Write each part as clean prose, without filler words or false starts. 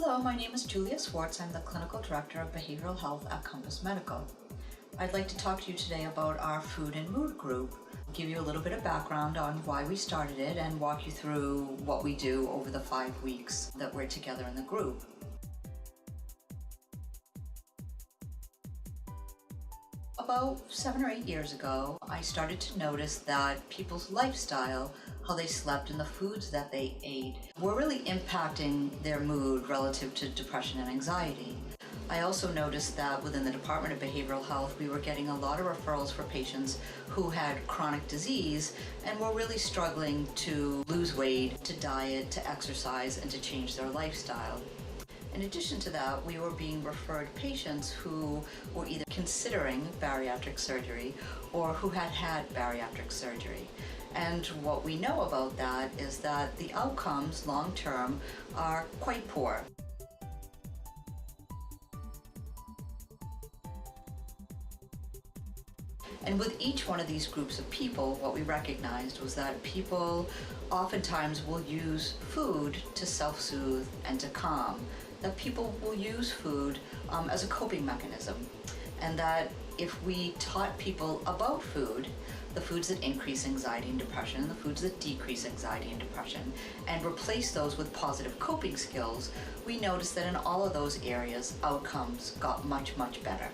Hello, my name is Julia Swartz. I'm the Clinical Director of Behavioral Health at Compass Medical. I'd like to talk to you today about our food and mood group, give you a little bit of background on why we started it, and walk you through what we do over the 5 weeks that we're together in the group. About 7 or 8 years ago, I started to notice that people's lifestyle, how they slept and the foods that they ate, were really impacting their mood relative to depression and anxiety. I also noticed that within the Department of Behavioral Health, we were getting a lot of referrals for patients who had chronic disease and were really struggling to lose weight, to diet, to exercise, and to change their lifestyle. In addition to that, we were being referred patients who were either considering bariatric surgery or who had had bariatric surgery. And what we know about that is that the outcomes long-term are quite poor. And with each one of these groups of people, what we recognized was that people oftentimes will use food to self-soothe and to calm. That people will use food as a coping mechanism, and that if we taught people about food, the foods that increase anxiety and depression and the foods that decrease anxiety and depression, and replace those with positive coping skills, we noticed that in all of those areas, outcomes got much, much better.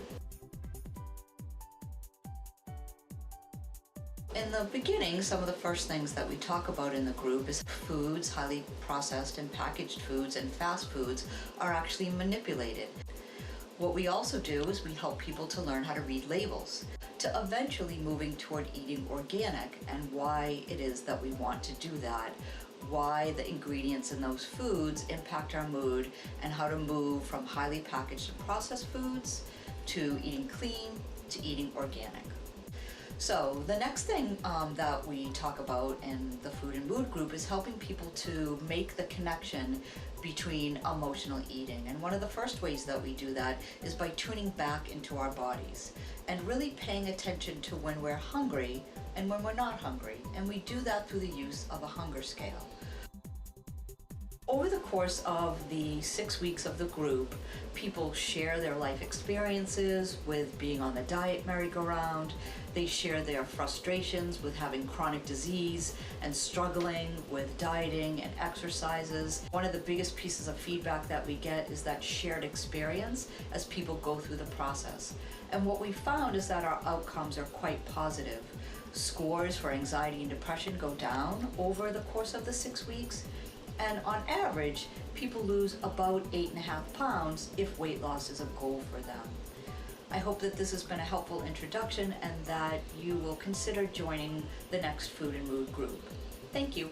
In the beginning, some of the first things that we talk about in the group is foods, highly processed and packaged foods, and fast foods are actually manipulated. What we also do is we help people to learn how to read labels, to eventually moving toward eating organic and why it is that we want to do that, why the ingredients in those foods impact our mood, and how to move from highly packaged and processed foods to eating clean to eating organic. So the next thing that we talk about in the food and mood group is helping people to make the connection between emotional eating. And one of the first ways that we do that is by tuning back into our bodies and really paying attention to when we're hungry and when we're not hungry. And we do that through the use of a hunger scale. Over the course of the 6 weeks of the group, people share their life experiences with being on the diet merry-go-round. They share their frustrations with having chronic disease and struggling with dieting and exercises. One of the biggest pieces of feedback that we get is that shared experience as people go through the process. And what we found is that our outcomes are quite positive. Scores for anxiety and depression go down over the course of the 6 weeks. And on average, people lose about 8.5 pounds if weight loss is a goal for them. I hope that this has been a helpful introduction and that you will consider joining the next food and mood group. Thank you.